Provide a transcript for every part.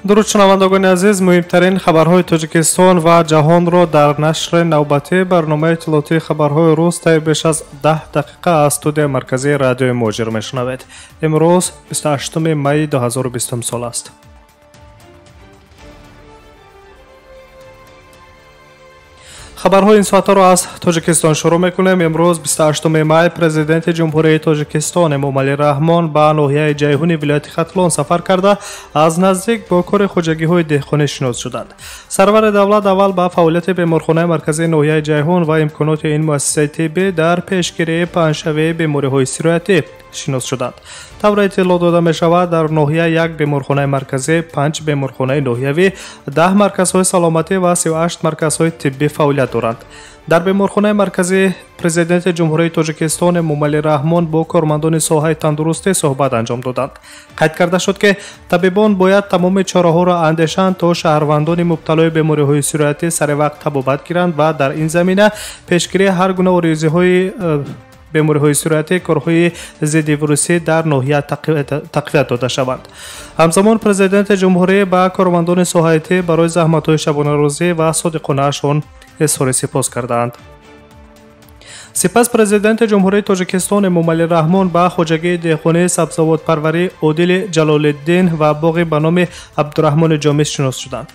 дуруд шунавандагони азиз, муҳимтарин хабарҳои Тоҷикистон ва ҷаҳонро дар нашри навбатӣ барномаи иттилоотии хабарҳои рӯз таи беш аз 10 дақиқа аз студияи марказии радиои муҳоҷир мешунавед. имрӯз 28 майи 2020 сол аст. хабарҳои ин соатаро аз Тоҷикистон шурӯъ мекунем. имрӯз 28 май президенти ҷумҳурияи Тоҷикистон Эмомалӣ Раҳмон ба ноҳияи ҷайҳуни вилояти Хатлон сафар карда аз наздик бо кори хуҷагиҳои деҳқонӣ шинос шуданд. Сарвари давлат аввал ба фаъолияти беморхонаи марказии ноҳияи ҷайҳун ва имконоти ин муассисаи тиббӣ дар пешгирии паҳншавии бемориҳои сироятӣ шинос шуданд. тавре иттилоъ дода мешавад, дар ноҳия 1 беморхонаи марказӣ, 5 беморхонаи ноҳиявӣ, 10 марказҳои саломатӣ ва 38 марказҳои тиббӣ фаъолият доранд. дар беморхонаи марказӣ президенти ҷумҳурияи Тоҷикистон Эмомалӣ Раҳмон бо кормандони соҳаи тандурустӣ суҳбат анҷом доданд. қайд карда шуд, ки табибон бояд тамоми чораҳоро андешанд, то шаҳрвандони мубталои бемориҳои сироятӣ саривақт табобат гиранд ва дар ин замина пешгирии ҳар гуна оризиҳои бемориҳои сироятӣ, корҳои зидди вирусӣ дар ноҳия тақвият дода шаванд. ҳамзамон президенти ҷумҳурӣ ба кормандони соҳаи тиб барои заҳматҳои шабонарӯзӣ ва содиқонаашон изҳори сипос кардаанд. сипас президенти ҷумҳурияи Тоҷикистон Эмомалӣ Раҳмон ба хоҷагии деҳқонии сабзавотпарварӣ Одили Ҷалолиддин ва боғи ба номи Абдураҳмони Ҷомис шинос шуданд.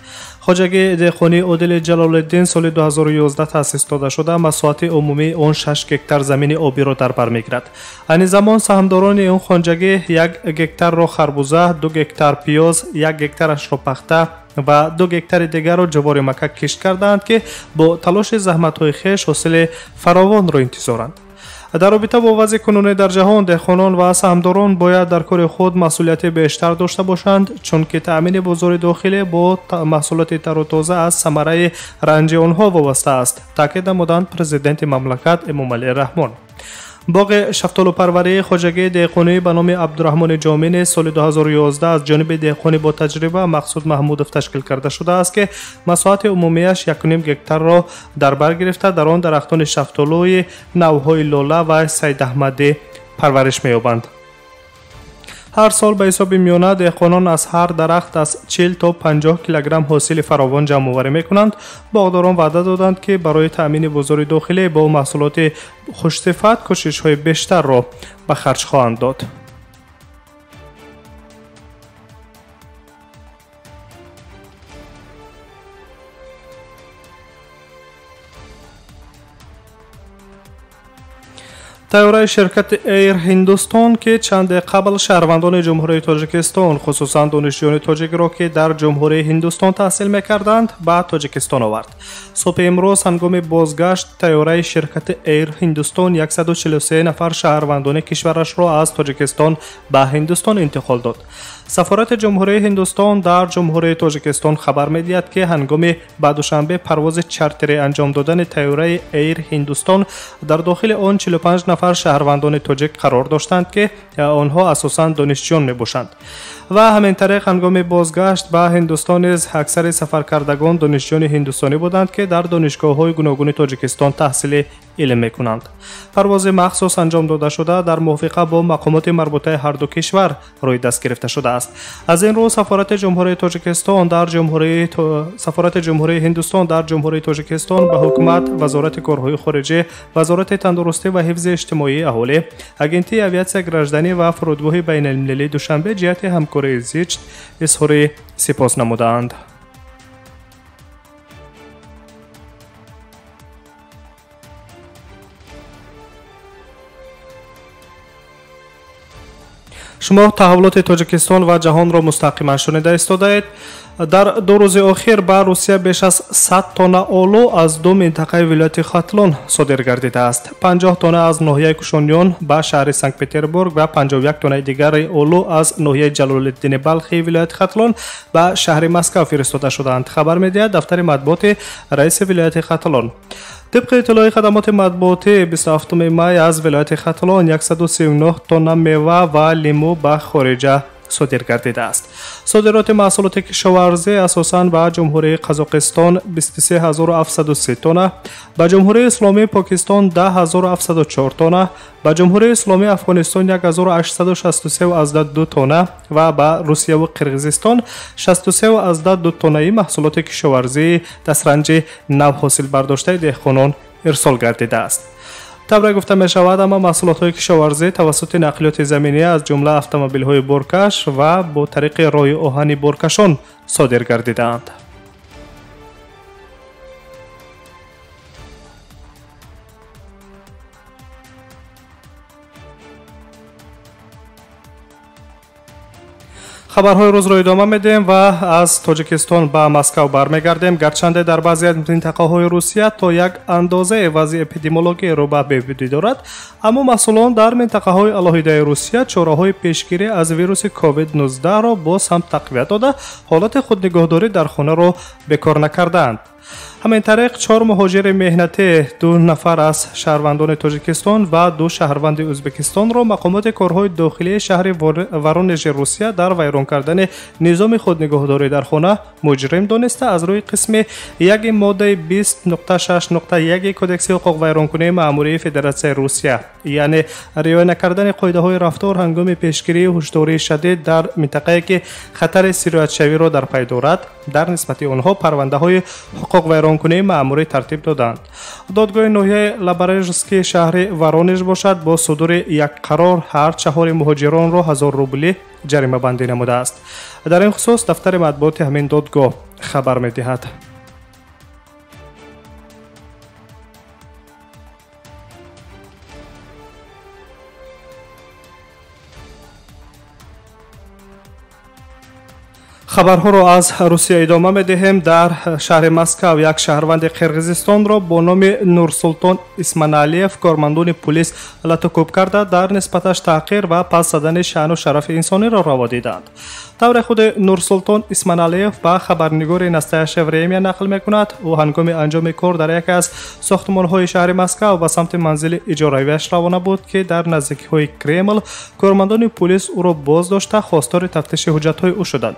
хоҷагии деҳқонии Одили Ҷалолиддин соли 2011 таъсис дода шуда, масоҳати умумии он 6 гектар замини обиро дар бар мегирад. айни замон саҳмдорони он хонҷагӣ 1 гектарро харбуза, 2 гектар пиёз, 1 гектарашро пахта ва 2 гектари дигарро ҷувори макак кишт кардаанд, ки бо талоши заҳматҳои хеш ҳосили фаровонро интизоранд. дар робита бо вазъи кунунӣ дар ҷаҳон, деҳқонон ва саҳмдорон бояд дар кори худ масъулияти бештар дошта бошанд, чунки таъмини бозори дохилӣ бо маҳсулоти тарутоза аз самараи ранҷи онҳо вобаста аст, таъкид намуданд президенти мамлакат Эмомалӣ Раҳмон. боғи шафтолупарварии хоҷагии деҳқонӣ ба номи Абдураҳмони Ҷомӣ низ соли 2011 аз ҷониби деҳқони бо таҷриба Мақсуд Маҳмудов ташкил карда шудааст, ки масоҳати умумияш 1.5 гектарро дар бар гирифта, дар он дарахтони шафтолӯи навъҳои лола ва сайдаҳмадӣ парвариш меёбанд. ҳар сол ба ҳисоби миёна деҳқонон аз ҳар дарахт аз 40 то 50 килограмм ҳосили фаровон ҷамъоварӣ мекунанд. боғдорон ваъда доданд, ки барои таъмини бозори дохилӣ бо маҳсулоти хушсифат кӯшишҳои бештарро ба харҷ хоҳанд дод. тайёраи ширкати Эйр Ҳиндустон, ки чанде қабл шаҳрвандони ҷумҳурияи Тоҷикистон, хусусан донишҷӯёни тоҷикро, ки дар ҷумҳурияи Ҳиндустон таҳсил мекарданд, ба Тоҷикистон овард. субҳи имрӯз ҳангоми бозгашт тайёраи ширкати Эйр Ҳиндустон 143 нафар шаҳрвандони кишварашро аз Тоҷикистон ба Ҳиндустон интиқол дод. сафорати ҷумҳурияи Ҳиндустон дар ҷумҳурияи Тоҷикистон хабар медиҳад, ки ҳангоми ба душанбе парвози чартерӣ анҷом додани тайёраи Эйр Ҳиндустон дар дохили он 45 нафар шаҳрвандони тоҷик қарор доштанд, ки онҳо асосан донишҷӯён мебошанд. ва ҳамин тариқ ҳангоми бозгашт ба Ҳиндустон низ аксари сафаркардагон донишҷӯёни ҳиндустонӣ буданд, ки дар донишгоҳҳои гуногуни Тоҷикистон таҳсили илм мекунанд. парвози махсус анҷом дода шуда дар мувофиқа бо мақомоти марбутаи ҳарду кишвар рӯи даст гирифта шудааст. аз ин рӯ сафорати ҷумҳурияи Ҳиндустон дар ҷумҳурияи Тоҷикистон ба ҳукумат, вазорати корҳои хориҷӣ, вазорати тандурустӣ ва ҳифзи иҷтимоии аҳолӣ, агентии авиатсияи гражданӣ ва фурудгоҳи байналмилалии Душанбе ҷиҳати ҳамкории зичт изҳори сипос намуданд. шумо таҳввулоти Тоҷикистон ва ҷаҳонро мустақиман шунида истодаед. дар 2 рӯзи охир ба Русия беш аз 100 тонна олу аз 2 минтақаи вилояти Хатлон содир гардидааст. 50 тонна аз ноҳияи Кушонён ба шаҳри Санкт-Петербург ва 51 тоннаи дигари олу аз ноҳияи Ҷалолиддини Балхи вилояти Хатлон ба шаҳри Москав фиристода шуданд. хабар медиҳад дафтари матбуоти раиси вилояти Хатлон. طبق اطلاع خدمات مطبوعاتی 27 مای از ولایت ختلان 139 تن میوه و لیمو به خارج صادر گردیده است. صادرات محصولات کشاورزی اساساً به جمهوری قزاقستان 23730 تن، به جمهوری اسلامی پاکستان 10704 تن، به جمهوری اسلامی افغانستان 1863.2 تن و به روسیه و قرقیزستان 63.2 تن محصولات کشاورزی دسترنج نو حاصل برداشته دهقانان ارسال گردیده است. طبعا گفته می شود اما محصولات های کشاورزی توسط نقلیات زمینی از جمله اتومبیل های برکش و با طریق راه آهن برکشان صادر گردیدند. خبرهای روز را ادامه میدیم و از تاجیکستان به مسکو برمیگردیم. گرچنده در بعضی از منطقه های روسیه تا یک اندازه وضع اپیدمیولوژی رو به بهبودی دارد، اما مسئولان در منطقه های علیحده روسیه چاره‌های پیشگیری از ویروس کووید 19 را باز هم تقویت داده حالت خودنگهداری در خانه را بکار نکردند. همین طریق 4 مهاجر مهنتی 2 نفر از شهروندان تاجیکستان و 2 شهروند ازبکستان را مقامات کارهای داخلی شهر ورونژ روسیه در ویران کردن نظام خودنگهداری در خانه مجرم دانسته از روی قسم یک ماده 20.6.1 کدکس حقوق ویرانکنی مأموری فدراسیون روسیه، یعنی رعایت نکردن قاعده های رفتار هنگام پیشگیری هشداری شدید در منطقه‌ای که خطر سیرایت شوی را در پی دارد، در نسبت آنها پرونده های حقوق ویرانکنی مأموری ترتیب دادند. دادگاه ناحیه لبرژسکی شهر ورونژ باشد با صدور یک قرار هر 4 مهاجران را 1000 روبل جریمه بندی نموده است. در این خصوص دفتر مطبوعات همین دادگاه خبر می‌دهد. خبرها را از روسیه ادامه می‌دهیم. در شهر مسکو یک شهروند قرقیزستان را با نام نورسلطان اسمانعلیف کارمندان پلیس لطوکوب کرده در نسبتش تحقیر و پس زدن شأن و شرف انسانی را روا دیدند. طور خود نورسلطان اسمانعلیف به خبرنگار نستایش وریمیا نقل می‌کند او هنگام انجام کار در یک از ساختمان‌های شهر مسکو به سمت منزل اجاره‌ایش روانه بود که در نزدیکی‌های کرمل کارمندان پلیس او را بازداشته خواستار تفتیش حجت‌های او شدند.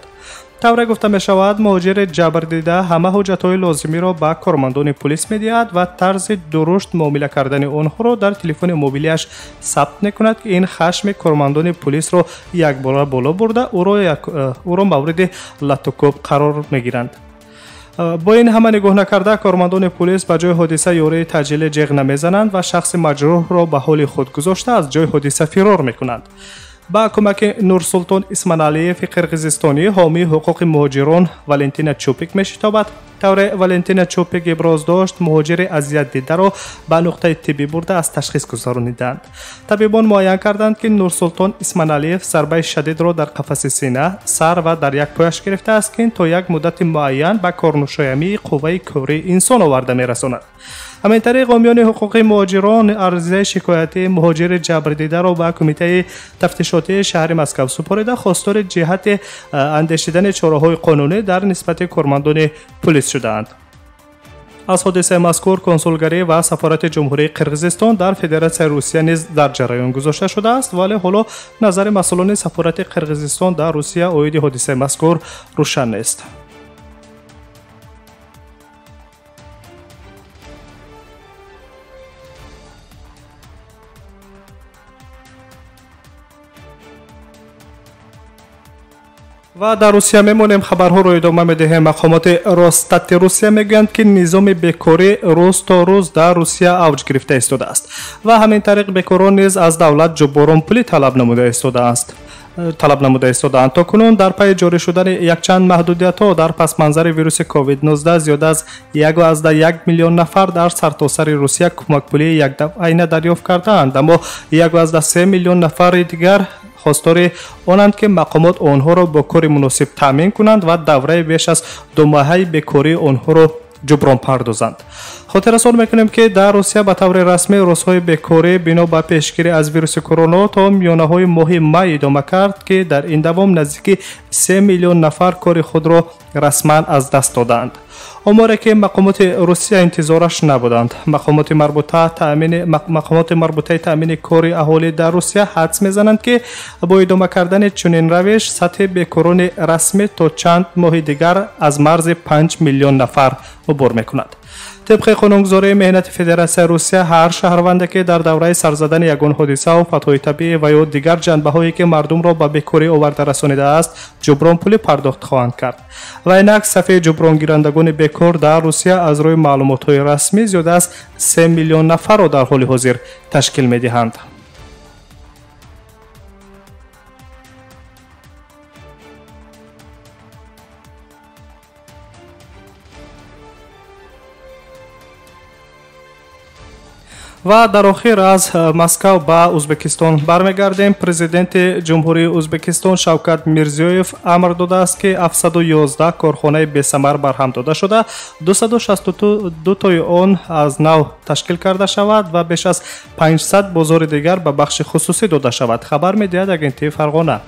طور گفته می شود مهاجر جبر دیده همه حجت‌های لازمی را به کارمندان پلیس می‌دهد و طرز درشت معامله کردن آنها را در تلفن موبیلیش ثبت می‌کند که این خشم کارمندان پلیس را یک بار بالا برده او را مورد لطوکوب قرار می‌گیرند. با این همه نگاه نکرده کارمندان پلیس به جای حادثه یوره تجلیل جیغ نمیزنند و شخص مجروح را به حال خود گذاشته از جای حادثه فرار می‌کنند. با کمک نورسلطان اسمانعلیف قرقیزستانی حامی حقوق مهاجران ولنتینا چوپیک می‌شتابد. طور ولنتینا چوپیک ابراز داشت مهاجر اذیت دیده را به نقطه طبی برده از تشخیص گذراندند. طبیبان معاین کردند که نورسلطان اسمانعلیف ضربه شدید را در قفس سینه، سر و در یک پایش گرفته است که تا یک مدت معین به کارنشایمی قوه کوری انسان آورده می‌رساند. همین طریق حامیان حقوق مهاجران عرضه شکایتی مهاجر جبر دیده را به کمیته تفتیشاتی شهر مسکو سپرده خواستار جهت اندیشیدن چاره‌های قانونی در نسبت کارمندان پلیس شدند. از حادثه مذکور کنسولگری و سفارت جمهوری قرقیزستان در فدراسیون روسیه نیز در جریان گذاشته شده است، ولی حالا نظر مسئولان سفارت قرقیزستان در روسیه اوید حادثه مذکور روشن نیست. و در روسیه میمونیم. خبرها رو ادامه میدهیم. مقامات راستت روسیه میگویند که نظام بیکاری روز تا روز در روسیه اوج گرفته ایستاده است و همین طریق بیکاران نیز از دولت جبران پولی طلب نموده ایستادند. تا کنون در پی جاری شدن یک چند محدودیت ها در پس منظر ویروس کووید 19 زیاد از 1.1 میلیون نفر در سرتاسر روسیه کمک پولی یک دفعه دریافت کردند، اما 1.3 میلیون نفر دیگر خواستار آنند که مقامات آنها را با کار مناسب تامین کنند و دوره بیش از 2 ماهه بیکاری آنها را جبران پردازند. خاطر رسول میکنیم که در روسیه به طور رسمی روزهای بیکاری بنا به پیشگیری از ویروس کرونا تا میانه های ماه می ادامه کرد که در این دوام نزدیک 3 میلیون نفر کار خود را رسما از دست دادند. اموری که مقامات روسیه انتظارش نبودند. مقامات مربوطه تامین کار اهالی در روسیه حدس میزنند که با ادامه کردن چنین روش سطح بیکاران رسمی تا چند ماه دیگر از مرز 5 میلیون نفر عبور میکند. طبق قانونگذاری مهنت فدراسیون روسیه، هر شهرونده که در دوره سر زدن یگان حادثه و فتوای طبیعی و یا دیگر جنبه هایی که مردم را به بیکاری آورده رسانیده است جبران پولی پرداخت خواهند کرد. و اینک صفحه جبران گیرندگان بیکار در روسیه از روی معلومات های رسمی زیاده از 3 میلیون نفر را در حال حاضر تشکیل می دهند. و در آخر از مسکو به ازبکستان برمیگردیم. پرزیدنت جمهوری ازبکستان شوکت میرزیویف امر داده است که 711 کارخانه بی‌ثمر برهم داده شده 262 تای آن از نو تشکیل کرده شود و بیش از 500 بازار دیگر به بخش خصوصی داده شود. خبر می‌دهد اگنتی فرغانه.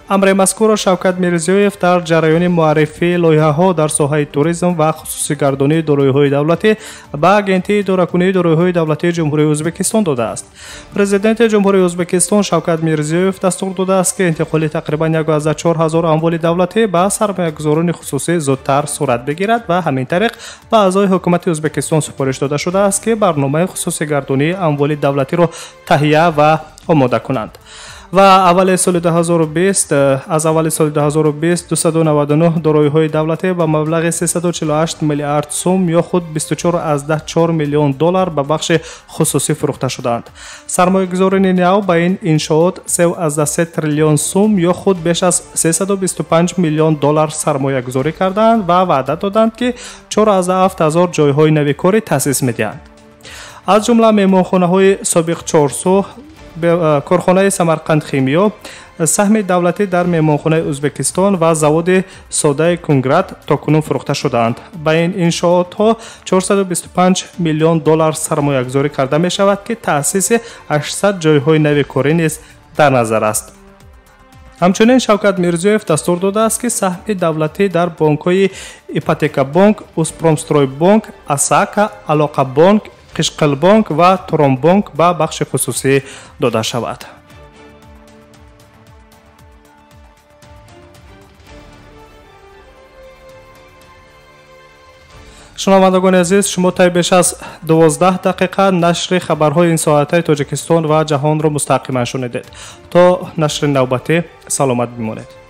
امر مذکور را شوکت میرزیویف در جریان معرفی لایحه‌ها در ساحه توریسم و خصوصی گردانی دارایی‌های دولتی به اگنتی اداره‌کنی دارایی‌های دولتی جمهوری ازبکستان داده است. پرزیدنت جمهوری ازبکستان شوکت میرزیویف دستور داده است که انتقال تقریباً 14000 اموال دولتی به سرمایه‌گذاران خصوصی زودتر صورت بگیرد و همین طریق به اعضای حکومت ازبکستان سفارش داده شده است که برنامه خصوصی گردانی اموال دولتی را تهیه و آماده کنند. و اول سال 2020 از اول سال 2020 299 دارایی‌های دولتی به مبلغ 348 میلیارد سوم یا خود 24.4 میلیون دلار به بخش خصوصی فروخته شدند. سرمایه‌گذاران نو به این انشاءات 3.3 تریلیون سوم یا خود بیش از 325 میلیون دلار سرمایه‌گذاری کردند و وعده دادند که 4,700 جای‌های نوی کاری تأسیس می‌دهند. از جمله مهمانخانه‌های سابق چارسو، کارخانه سمرقند خیمیا، سهم دولتی در مهمانخانه ازبکستان و زواد سوده کنگرات تاکنون فروخته شدند. به این انشاءات ها 425 میلیون دلار سرمایه گذاری کرده می شود که تأسیس 800 جایهای نوی کاری نیز در نظر است. همچنین شوکت میرزیویف دستور داده است که سهم دولتی در بانک‌های ایپاتیکا بانک، اوسپرومستروی بانک، اساکا، علاقه بانک، قشقل بانک و تورم بانک به بخش خصوصی داده شود. شنوندگان عزیز، شما تا بیش از 12 دقیقه نشر خبرهای این ساعته تاجیکستان و جهان را مستقیما شنیدید. تا نشر نوبتی سلامت بمانید.